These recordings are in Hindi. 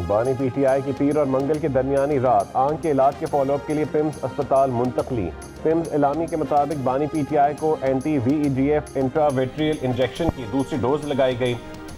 बानी पीटीआई की पीर और मंगल के दरमियानी रात आंख के इलाज के फॉलोअप के लिए पिम्स अस्पताल मुंतकली। पिम्स इलामी के मुताबिक बानी पीटीआई को एंटी-VEGF इंट्रावेट्रियल इंजेक्शन की दूसरी डोज लगाई गई।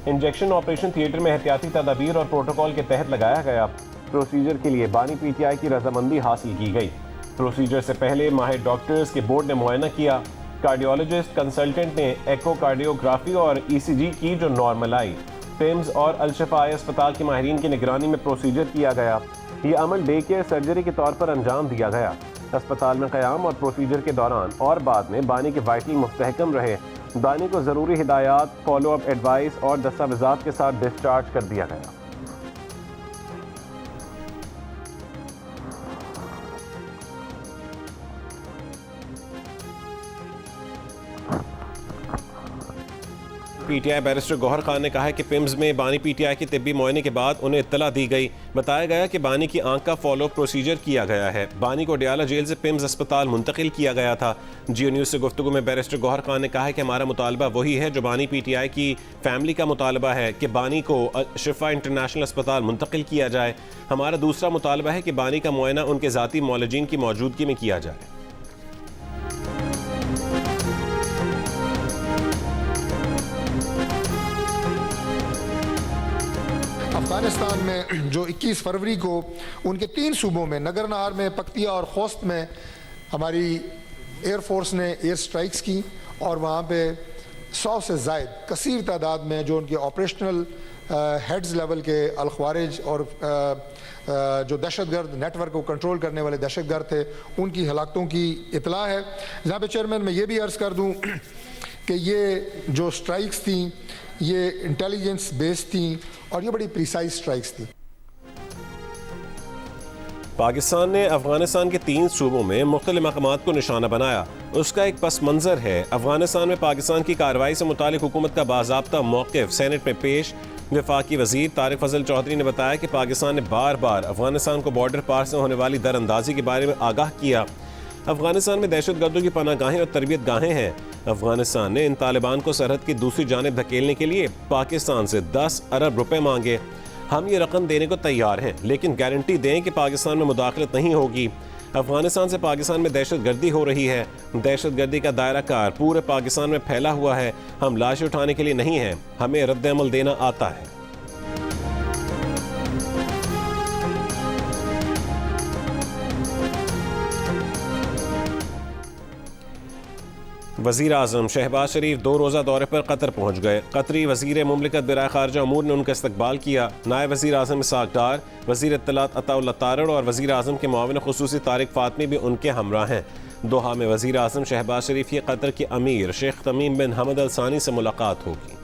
इंजेक्शन ऑपरेशन थिएटर में एहतियाती तदाबीर और प्रोटोकॉल के तहत लगाया गया। प्रोसीजर के लिए बानी पीटीआई की रजामंदी हासिल की गई। प्रोसीजर से पहले माहिर डॉक्टर्स के बोर्ड ने मुआयना किया। कार्डियोलॉजिस्ट कंसल्टेंट ने एकोकार्डियोग्राफी और ECG की जो नॉर्मल आई। पिम्स और अल-शिफा अस्पताल के माहिरीन की निगरानी में प्रोसीजर किया गया। ये अमल डे केयर सर्जरी के तौर पर अंजाम दिया गया। अस्पताल में क़याम और प्रोसीजर के दौरान और बाद में बानी के वाइटल मुस्तहकम रहे। बानी को ज़रूरी हिदायत, फॉलोअप एडवाइस और दस्तावेज़ात के साथ डिस्चार्ज कर दिया गया। पीटीआई बैरिस्टर गौहर खान ने कहा है कि पिम्स में बानी पीटीआई के तिब्बी मुआयने के बाद उन्हें इत्तला दी गई। बताया गया कि बानी की आंख का फॉलो प्रोसीजर किया गया है। बानी को डियाला जेल से पिम्स अस्पताल मुंतकिल किया गया था। जियो न्यूज़ से गुफ्तगू में बैरिस्टर गौहर खान ने कहा है कि हमारा मुतालबा वही है जो बानी पीटीआई की फैमिली का मुतालबा है कि बानी को शिफा इंटरनेशनल अस्पताल मुंतकिल किया जाए। हमारा दूसरा मुतालबा है कि बानी का मुआयना उनके ज़ाती मौलजीन की मौजूदगी में किया जाए। अफगानिस्तान में जो 21 फरवरी को उनके 3 सूबों में नगरनार में, पक्तिया और खोस्त में हमारी एयरफोर्स ने एयर स्ट्राइक्स की और वहाँ पे 100 से ज़ायद कसीर तादाद में जो उनके ऑपरेशनल हेड्स लेवल के अल-ख्वारिज और जो दहशतगर्द नेटवर्क को कंट्रोल करने वाले दहशतगर्द थे उनकी हलाकतों की इतला है। जहाँ पे चेयरमैन मैं ये भी अर्ज़ कर दूँ कि ये जो स्ट्राइक्स थी ये इंटेलिजेंस बेस्ड थी और ये बड़ी प्रिसाइज स्ट्राइक्स थी। पाकिस्तान ने अफगानिस्तान के 3 सूबों में मुख्तलिफ मकामात को निशाना बनाया। उसका एक पस मंज़र है। अफगानिस्तान में पाकिस्तान की कार्रवाई से मुतालिक हुकूमत का बाज़ाब्ता मौक़िफ़ सेनेट में पेश। वफाकी वज़ीर तारिक फजल चौधरी ने बताया कि पाकिस्तान ने बार बार अफगानिस्तान को बॉर्डर पार से होने वाली दरअंदाजी के बारे में आगाह किया। अफगानिस्तान में दहशतगर्दों की पनाहगाहें और तरबियत गाहें हैं। अफगानिस्तान ने इन तालिबान को सरहद की दूसरी जानिब धकेलने के लिए पाकिस्तान से 10 अरब रुपए मांगे। हम ये रकम देने को तैयार हैं, लेकिन गारंटी दें कि पाकिस्तान में मुदाखलत नहीं होगी। अफगानिस्तान से पाकिस्तान में दहशतगर्दी हो रही है। दहशतगर्दी का दायरा कार पूरे पाकिस्तान में फैला हुआ है। हम लाशें उठाने के लिए नहीं हैं, हमें रद्द-ए-अमल देना आता है। वज़ीर आज़म शहबाज शरीफ 2 रोज़ा दौरे पर कतर पहुँच गए। कतरी वज़ीर मुमलिकत बराए ख़ारजा अमूर ने उनका इस्तकबाल किया। नायब वज़ीर आज़म इसाक डार, वज़ीर इत्तलात अताउल्लाह तारड़ और वज़ीर आज़म के मुआविन ख़ुसूसी तारिक फ़ातमी भी उनके हमरा हैं। दोहा में वज़ीर आज़म शहबाज शरीफ की कतर के अमीर शेख तमीम बिन हमद अल सानी से मुलाकात होगी।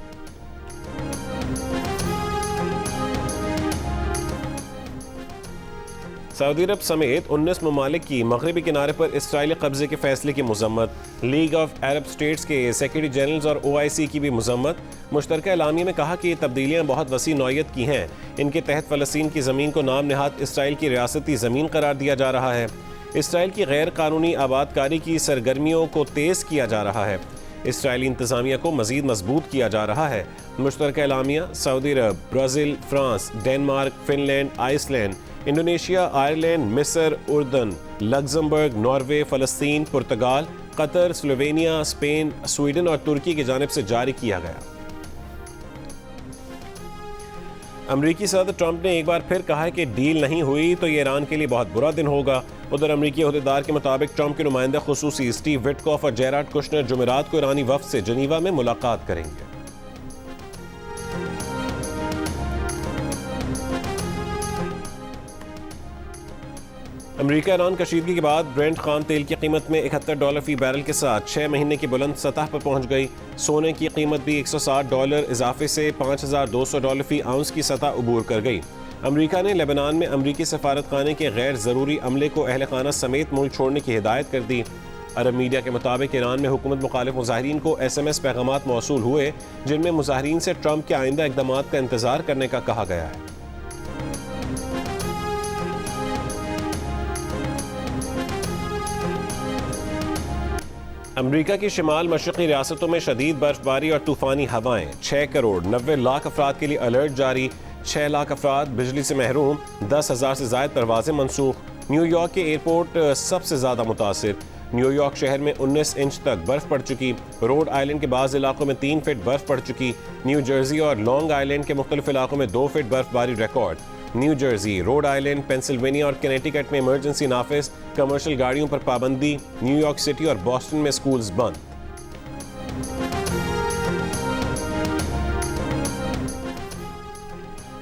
सऊदी अरब समेत 19 ममालिक की मगरबी किनारे पर इसराइली कब्जे के फैसले की मजम्मत। लीग ऑफ अरब स्टेट्स के सेक्रेटरी जनरल्स और OIC की भी मजम्मत। मुश्तरका एलामिया में कहा कि ये तब्दीलियाँ बहुत वसी नौयत की हैं। इनके तहत फ़लस्तीन की ज़मीन को नाम नहाद इसराइल की रियासती ज़मीन करार दिया जा रहा है। इसराइल की गैर कानूनी आबादकारी की सरगर्मियों को तेज़ किया जा रहा है। इसराइली इंतज़ामिया को मज़ीद मजबूत किया जा रहा है। मुश्तरका एलामिया Saudi Arab, Brazil, France, Denmark, Finland, Iceland, Indonesia, Ireland, मिस्र, उर्दन, लग्जमबर्ग, नॉर्वे, फ़लस्तीन, पुर्तगाल, कतर, स्लोवेनिया, स्पेन, स्वीडन और तुर्की की जानिब से जारी किया गया। अमरीकी सदर ट्रंप ने एक बार फिर कहा है कि डील नहीं हुई तो ये ईरान के लिए बहुत बुरा दिन होगा। उधर अमरीकी अहदेदार के मुताबिक ट्रंप के नुमाइंदा खुसूसी स्टीव विटकॉफ और जेराड कुशनर जुमेरात को ईरानी वफ़द से जनीवा में मुलाकात करेंगे। अमरीका ईरान कशीदगी के बाद ब्रेंट खाम तेल की कीमत में $71 फी बैरल के साथ 6 महीने की बुलंद सतह पर पहुंच गई। सोने की कीमत भी $160 इजाफे से $5200 फी आउंस की सतह उबूर कर गई। अमरीका ने लेबनान में अमरीकी सफारत खाने के गैर ज़रूरी अमले को अहल खाना समेत मुल्क छोड़ने की हिदायत कर दी। अरब मीडिया के मुताबिक ईरान में हुकूमत मुखालिफ मुजाहिरीन को SMS पैगामात मौसूल हुए जिनमें मुजाहिरीन से ट्रंप के आइंदा इक़दामात का इंतज़ार करने का कहा गया है। अमरीका की शिमाल मशरक़ी रियासतों में शदीद बर्फबारी और तूफ़ानी हवाएं। 6 करोड़ 90 लाख अफराद के लिए अलर्ट जारी। 6 लाख अफराद बिजली से महरूम, 10,000 से ज़ायद परवाज़ें मनसूख। न्यूयॉर्क के एयरपोर्ट सबसे ज़्यादा मुतासिर। न्यूयॉर्क शहर में 19 इंच तक बर्फ पड़ चुकी। रोड आइलैंड के बाज़ इलाकों में 3 फीट बर्फ पड़ चुकी। न्यू जर्सी और लॉन्ग आइलैंड के मुख्तलिफ इलाकों में 2 फीट बर्फबारी record. New Jersey, Rhode Island, Pennsylvania और कनेटिकट में इमरजेंसी नाफिज, कमर्शियल गाड़ियों पर पाबंदी। न्यूयॉर्क सिटी और बॉस्टन में स्कूल्स बंद।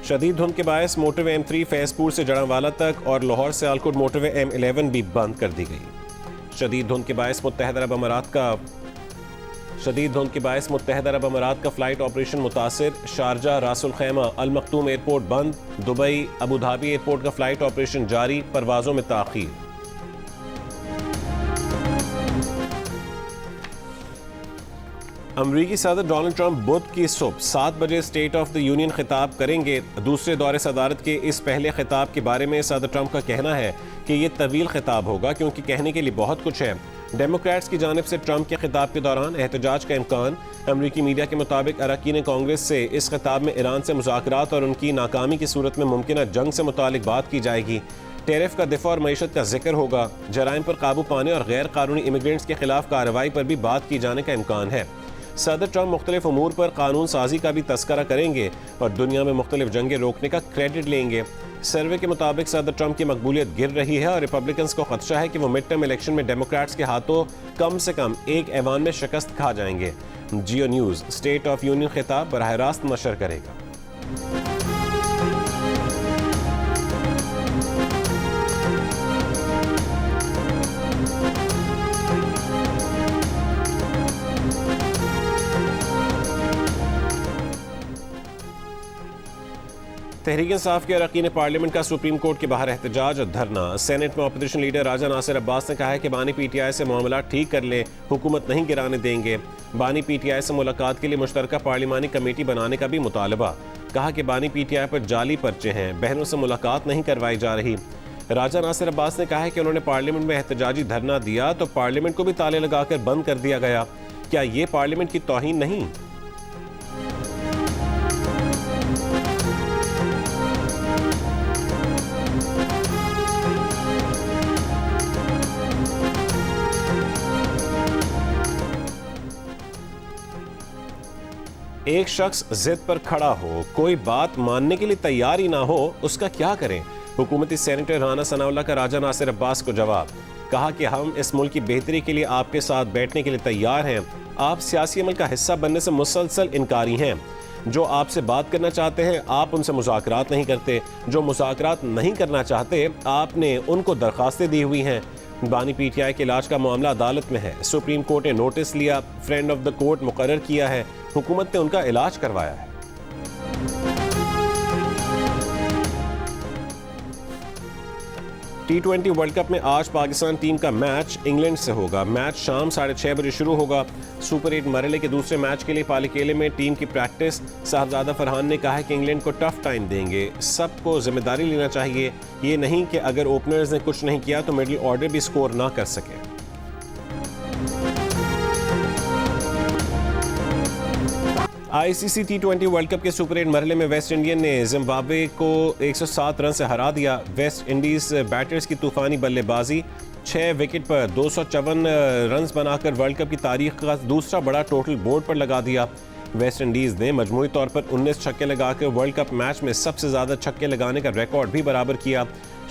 शदीद धुंध के बायस मोटरवे M3 फैजपुर से जड़ावाला तक और लाहौर से आलकोट मोटरवे M11 भी बंद कर दी गई। शदीद धुंध के बायस मुत्तहदा अरब अमारात का फ्लाइट ऑपरेशन मुतासिर। शारजा, रासुल खैमा, अल मखतूम एयरपोर्ट बंद। दुबई, अबू धाबी एयरपोर्ट का फ्लाइट ऑपरेशन जारी, परवाजों में ताखीर। अमरीकी सदर डोनाल्ड ट्रंप बुध की सुबह 7 बजे स्टेट ऑफ द यूनियन खिताब करेंगे। दूसरे दौरे सदारत के इस पहले खिताब के बारे में सदर ट्रंप का कहना है कि ये तवील खिताब होगा क्योंकि कहने के लिए बहुत कुछ है। डेमोक्रेट्स की जानिब से ट्रंप के खिताब के दौरान एहतजाज का इम्कान। अमरीकी मीडिया के मुताबिक अरकान कांग्रेस से इस खिताब में ईरान से मुज़ाकरात और उनकी नाकामी की सूरत में मुमकिन जंग से मुतालिक बात की जाएगी। टेरिफ का दिफा और मईशत का जिक्र होगा। जराइम पर काबू पाने और गैर कानूनी इमिग्रेंट्स के खिलाफ कार्रवाई पर भी बात की जाने का इम्कान है। सदर ट्रंप मुख्तलिफ उमूर पर कानून साजी का भी तस्करा करेंगे और दुनिया में मुख्तलिफ जंगें रोकने का क्रेडिट लेंगे। सर्वे के मुताबिक सदर ट्रंप की मकबूलियत गिर रही है और रिपब्लिकन्स को खदशा है कि वो मिड टर्म इलेक्शन में डेमोक्रेट्स के हाथों कम से कम एक ऐवान में शिकस्त खा जाएंगे। जियो न्यूज़ स्टेट ऑफ यूनियन खिताब बराह रास्त नशर करेगा। तहरीक इंसाफ के अरकान पार्लियामेंट का सुप्रीम कोर्ट के बाहर एहतजाज और धरना। सेनेट में अपोजिशन लीडर राजा नासिर अब्बास ने कहा है कि बानी PTI से मामला ठीक कर ले, हुकूमत नहीं गिराने देंगे। बानी PTI से मुलाकात के लिए मुश्तरका पार्लिमानी कमेटी बनाने का भी मुतालबा। कहा कि बानी PTI पर जाली पर्चे हैं, बहनों से मुलाकात नहीं करवाई जा रही। राजा नासिर अब्बास ने कहा है कि उन्होंने पार्लियामेंट में एहतजाजी धरना दिया तो पार्लियामेंट को भी ताले लगाकर बंद कर दिया गया। क्या ये पार्लियामेंट की तौहीन नहीं? एक शख्स जिद पर खड़ा हो, कोई बात मानने के लिए तैयार ही ना हो, उसका क्या करें? हुकूमती सेनेटर राना सनाउल्लाह का राजा नासिर अब्बास को जवाब। कहा कि हम इस मुल्क की बेहतरी के लिए आपके साथ बैठने के लिए तैयार हैं। आप सियासी अमल का हिस्सा बनने से मुसलसल इनकारी हैं। जो आपसे बात करना चाहते हैं आप उनसे मुज़ाकरात नहीं करते, जो मुज़ाकरात नहीं करना चाहते आपने उनको दरख्वास्तें दी हुई हैं। बानी PTI के इलाज का मामला अदालत में है। सुप्रीम कोर्ट ने नोटिस लिया, फ्रेंड ऑफ द कोर्ट मुकर्रर किया है, हुकूमत ने उनका इलाज करवाया है। T20 वर्ल्ड कप में आज पाकिस्तान टीम का मैच इंग्लैंड से होगा। मैच शाम 6:30 बजे शुरू होगा। सुपर 8 मरहले के दूसरे मैच के लिए पालीकेले में टीम की प्रैक्टिस। साहबजादा फरहान ने कहा है कि इंग्लैंड को टफ टाइम देंगे, सबको जिम्मेदारी लेना चाहिए, ये नहीं कि अगर ओपनर्स ने कुछ नहीं किया तो मिडिल ऑर्डर भी स्कोर ना कर सके। ICC T20 वर्ल्ड कप के सुपर 8 मरहले में वेस्ट इंडियन ने जिम्बाब्वे को 107 रन से हरा दिया। वेस्ट इंडीज बैटर्स की तूफानी बल्लेबाजी, 6 विकेट पर 254 रन बनाकर वर्ल्ड कप की तारीख का दूसरा बड़ा टोटल बोर्ड पर लगा दिया। वेस्ट इंडीज़ ने मजमूई तौर पर 19 छक्के लगाकर वर्ल्ड कप मैच में सबसे ज़्यादा छक्के लगाने का रिकॉर्ड भी बराबर किया।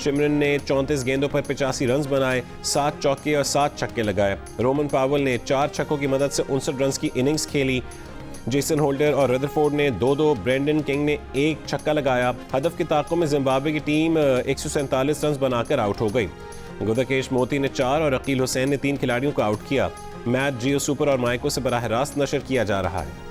शिमरन ने 34 गेंदों पर 85 रन बनाए, 7 चौके और 7 छक्के लगाए। रोमन पावल ने 4 छक्कों की मदद से 59 रन की इनिंग्स खेली। जेसन होल्डर और रदरफोर्ड ने 2-2, ब्रेंडन किंग ने 1 छक्का लगाया। हदफ के ताक़ों में जिम्बाब्वे की टीम 147 रन बनाकर आउट हो गई। गुदाकेश मोती ने 4 और अकील हुसैन ने 3 खिलाड़ियों को आउट किया। मैच जियो सुपर और माइको से बराह रास्त नशर किया जा रहा है।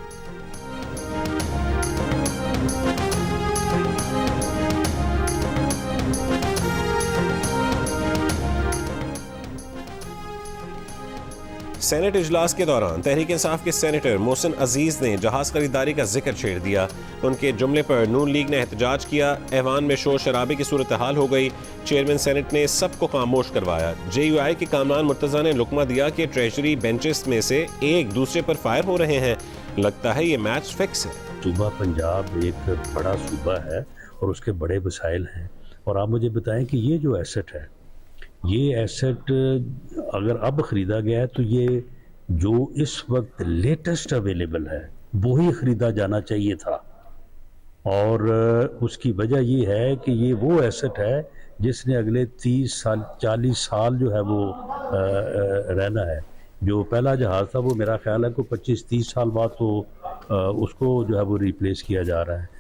सेनेट इजलास के दौरान तहरीक इंसाफ के सेनेटर मोहसिन अजीज ने जहाज खरीदारी का जिक्र छेड़ दिया। उनके जुमले पर नून लीग ने एहतजाज किया। ऐवान में शोर शराबे की सूरत हाल हो गई। चेयरमैन सेनेट ने सबको खामोश करवाया। JUI के कामरान मुर्तज़ा ने लुकमा दिया कि ट्रेजरी बेंचेस में से एक दूसरे पर फायर हो रहे हैं। लगता है ये मैच फिक्स है। सूबा पंजाब एक बड़ा सूबा है और उसके बड़े वसाइल हैं, और आप मुझे बताएं कि ये जो एसेट है, ये एसेट अगर अब ख़रीदा गया है तो ये जो इस वक्त लेटेस्ट अवेलेबल है वही ख़रीदा जाना चाहिए था। और उसकी वजह ये है कि ये वो एसेट है जिसने अगले 30 साल 40 साल जो है वो रहना है। जो पहला जहाज़ था वो मेरा ख्याल है कि 25-30 साल बाद तो उसको जो है वो रिप्लेस किया जा रहा है।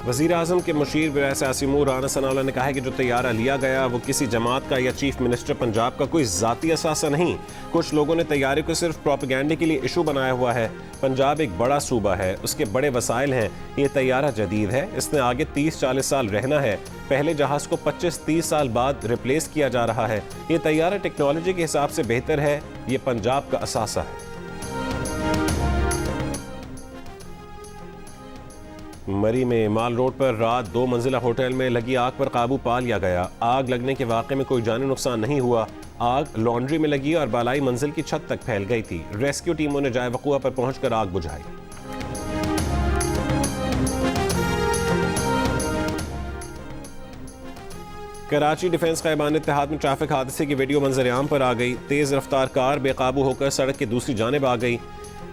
वज़ीर आज़म के मुशीर वज़ीर सियासी उमूर राना सनाउल्लाह ने कहा है कि जो तैयारा लिया गया वो किसी जमात का या चीफ मिनिस्टर पंजाब का कोई ज़ाती असासा नहीं। कुछ लोगों ने तैयारे को सिर्फ प्रोपेगेंडे के लिए इशू बनाया हुआ है। पंजाब एक बड़ा सूबा है, उसके बड़े वसाइल हैं। ये तैयारा जदीद है, इसने आगे 30-40 साल रहना है। पहले जहाज़ को 25-30 साल बाद रिप्लेस किया जा रहा है। ये तैयारा टेक्नोलॉजी के हिसाब से बेहतर है। ये पंजाब का असासा है। मरी में माल रोड पर रात 2 मंजिला होटल में लगी आग पर काबू पा लिया गया। आग लगने के वाक़े में कोई जानी नुकसान नहीं हुआ। आग लॉन्ड्री में लगी और बालाई मंजिल की छत तक फैल गई थी। रेस्क्यू टीमों ने जाए वक़ुआ पर पहुंचकर आग बुझाई। कराची डिफेंस ख़ैबान इत्तेहाद में ट्रैफिक हादसे की वीडियो मंजर आम पर आ गई। तेज़ रफ्तार कार बेकाबू होकर सड़क की दूसरी जानिब आ गई।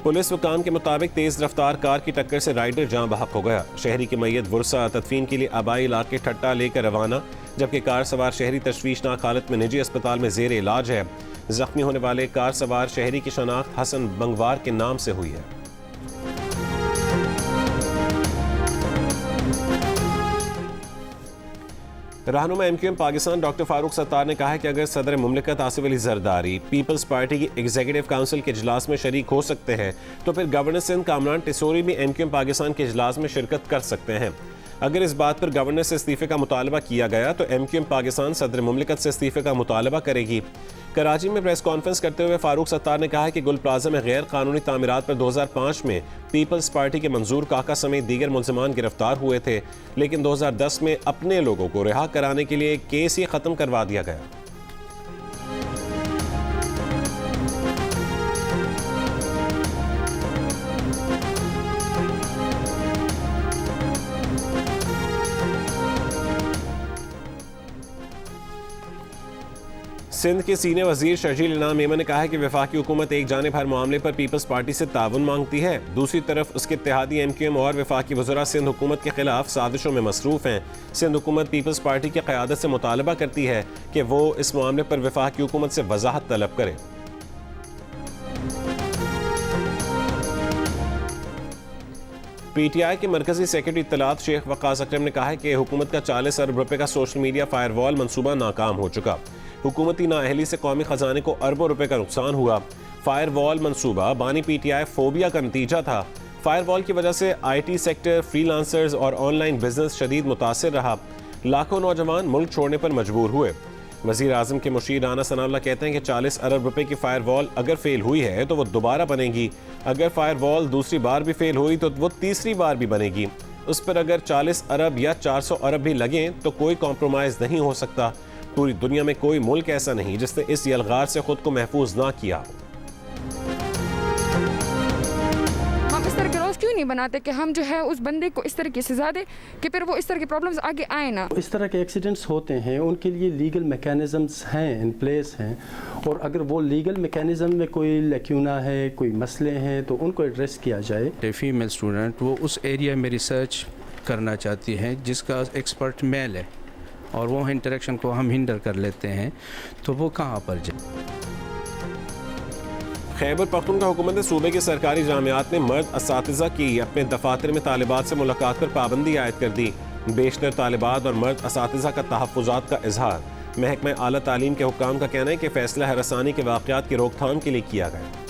पुलिस हुकाम के मुताबिक तेज रफ्तार कार की टक्कर से राइडर जाँ बहक हो गया। शहरी की मैयत वुरसा तदफीन के लिए आबाई इलाके ठट्टा लेकर रवाना, जबकि कार सवार शहरी तशवीशनाक हालत में निजी अस्पताल में जेर इलाज है। जख्मी होने वाले कार सवार शहरी की शनाख्त हसन बंगवार के नाम से हुई है। रहनुमा MQM पाकिस्तान डॉक्टर फारूक सत्तार ने कहा है कि अगर सदर मुमलिकत आसिफ अली जरदारी पीपल्स पार्टी की एग्जीक्यूटिव काउंसिल के इजलास में शरीक हो सकते हैं तो फिर गवर्नर सिंध कामरान टिसोरी भी MQM पाकिस्तान के इजलास में शिरकत कर सकते हैं। अगर इस बात पर गवर्नर से इस्तीफे का मुतालबा किया गया तो MQM पाकिस्तान सदर मुमलिकत से इस्तीफे का मुतालबा करेगी। कराची में प्रेस कॉन्फ्रेंस करते हुए फारूक सत्तार ने कहा है कि गुल प्लाजा में गैर कानूनी तामीरात पर 2005 में पीपल्स पार्टी के मंजूर काका समेत दीगर मुल्ज़िमान गिरफ्तार हुए थे, लेकिन 2010 में अपने लोगों को रिहा कराने के लिए केस ही ख़त्म करवा दिया गया। सिंध के सीनियर वजीर शर्जील इनाम मेमन ने कहा है कि वफाकी हुकूमत एक जानिब हर मामले पर पीपल्स पार्टी से ताउन मांगती है, दूसरी तरफ उसके इत्तेहादी MQM और वफाकी वज़रा सिंध हुकूमत के खिलाफ साजिशों में मसरूफ़ हैं। सिंध हुकूमत पीपल्स पार्टी की क़यादत से मुतालबा करती है कि वो इस मामले पर वफाकी हुकूमत से वजाहत तलब करे। PTI के मरकजी सेक्रेटरी इत्तलात शेख वक़ास अकरम ने कहा है कि हुकूमत का 40 अरब रुपए का सोशल मीडिया फायरवॉल मंसूबा नाकाम हो चुका। हुकूमती नाअहली से कौमी खजाने को अरबों रुपए का नुकसान हुआ। फायरवॉल मंसूबा बानी PTI फोबिया का नतीजा था। फायरवॉल की वजह से IT सेक्टर, फ्रीलांसर्स और ऑनलाइन बिजनेस शदीद मुतासिर रहा। लाखों नौजवान मुल्क छोड़ने पर मजबूर हुए। वज़ीर आज़म के मुशीर राना सनाउल्लाह कहते हैं कि 40 अरब रुपए की फायरवॉल अगर फेल हुई है तो वो दोबारा बनेगी। अगर फायरवॉल दूसरी बार भी फेल हुई तो वो तीसरी बार भी बनेगी। उस पर अगर 40 अरब या 400 अरब भी लगें तो कोई कॉम्प्रोमाइज़ नहीं हो सकता। पूरी दुनिया में कोई मुल्क ऐसा नहीं जिसने इस यलगार से खुद को महफूज ना किया हो। हम इस तरह के लॉज क्यों नहीं बनाते कि हम जो है उस बंदे को इस तरह की सजा दे कि फिर वो इस तरह के प्रॉब्लम्स आगे आए ना। इस तरह के एक्सीडेंट्स होते हैं, उनके लिए लीगल मैकेनिज़म्स हैं, इन प्लेस हैं, और अगर वो लीगल मैकेनिज़्म में कोई लैक्यूना है, कोई मसले हैं तो उनको एड्रेस किया जाए। फीमेल स्टूडेंट वो उस एरिया में रिसर्च करना चाहती है जिसका एक्सपर्ट मेल है और वो इंटरेक्शन को हम हिंडर कर लेते हैं, तो वो कहाँ पर जाए। खैबर पख्तूनख्वा हुकूमत ने सूबे के सरकारी जामियात में मर्द असातिज़ा की अपने दफातर में तालिबात से मुलाकात पर पाबंदी आयद कर दी। बेशतर तालिबात और मर्द असातिज़ा का तहफ़्फ़ुज़ात का इजहार। महकमा आला तालीम के हुक्काम का कहना है कि फैसला हरासानी के वाक़यात की रोकथाम के लिए किया गया।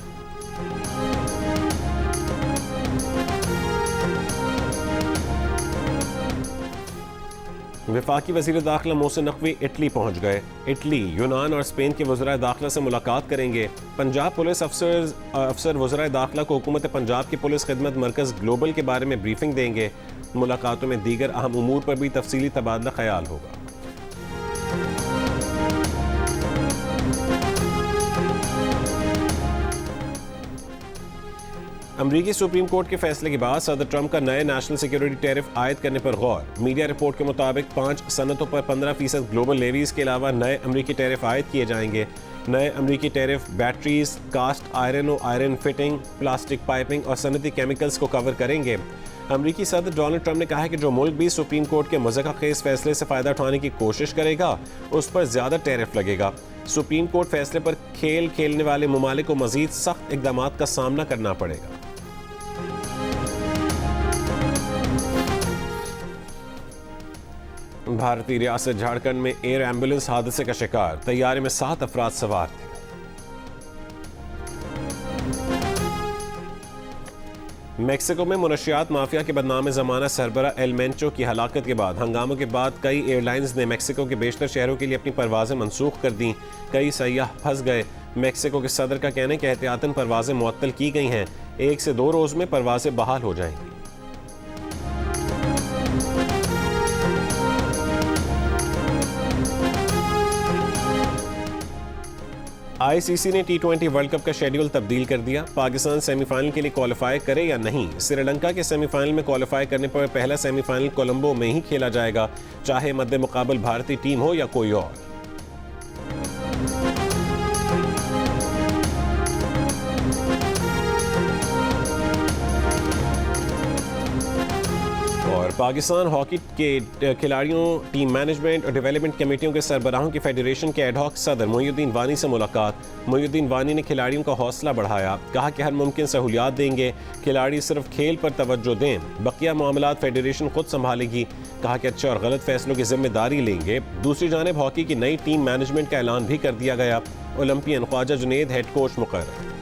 वफाकी वज़ीर दाखिला मोहसिन नकवी इटली पहुँच गए। इटली, यूनान और स्पेन के वज़राए दाखिला से मुलाकात करेंगे। पंजाब पुलिस अफसर वज़राए दाखिला को हुकूमत पंजाब की पुलिस खिदमत मरकज़ ग्लोबल के बारे में ब्रीफिंग देंगे। मुलाकातों में दीगर अहम उमूर पर भी तफसीली तबादला ख्याल होगा। अमरीकी सुप्रीम कोर्ट के फैसले के बाद सदर ट्रंप का नए नेशनल सिक्योरिटी टैरिफ आयद करने पर गौर। मीडिया रिपोर्ट के मुताबिक 5 सनतों पर 15% ग्लोबल लेवीज के अलावा नए अमरीकी टैरिफ आयद किए जाएंगे। नए अमरीकी टैरिफ बैटरीज, कास्ट आयरन और आयरन फिटिंग, प्लास्टिक पाइपिंग और सनती केमिकल्स को कवर करेंगे। अमरीकी सदर डोनाल्ड ट्रंप ने कहा है कि जो मुल्क भी सुप्रीम कोर्ट के मज़ाक़खेज़ फैसले से फ़ायदा उठाने की कोशिश करेगा उस पर ज़्यादा टैरिफ लगेगा। सुप्रीम कोर्ट फैसले पर खेल खेलने वाले ममालिक को मज़ीद सख्त इक़दाम का सामना करना पड़ेगा। भारतीय रियासत झारखंड में एयर एम्बुलेंस हादसे का शिकार, तैयारे में 7 अफराद सवार थे। मेक्सिको में मुनशियात माफिया के बदनाम ज़माना सरबरा एल मेंचो की हलाकत के बाद हंगामों के बाद कई एयरलाइंस ने मेक्सिको के बेशतर शहरों के लिए अपनी परवाज़ें मनसूख कर दी। कई सयाह फंस गए। मेक्सिको के सदर का कहना है कि एहतियातन परवाज़ें मुअत्तल की गई हैं। 1 से 2 रोज़ में परवाज़ें बहाल हो जाएंगी। आईसीसी ने T20 वर्ल्ड कप का शेड्यूल तब्दील कर दिया। पाकिस्तान सेमीफाइनल के लिए क्वालिफाई करे या नहीं। श्रीलंका के सेमीफाइनल में क्वालिफाई करने पर पहला सेमीफाइनल कोलंबो में ही खेला जाएगा, चाहे मद्दे मुकाबल भारतीय टीम हो या कोई और पाकिस्तान हॉकी के खिलाड़ियों, टीम मैनेजमेंट और डेवलपमेंट कमेटियों के सरबराहों की फेडरेशन के एडहॉक सदर मोइनुद्दीन वानी से मुलाकात। मोइनुद्दीन वानी ने खिलाड़ियों का हौसला बढ़ाया। कहा कि हर मुमकिन सहूलियात देंगे, खिलाड़ी सिर्फ खेल पर तवज्जो दें, बकिया मामलात फेडरेशन खुद संभालेगी। कहा कि अच्छे और गलत फैसलों की जिम्मेदारी लेंगे। दूसरी जानिब हॉकी की नई टीम मैनेजमेंट का ऐलान भी कर दिया गया। Olympian Khawaja Junaid head coach मुकर्रर।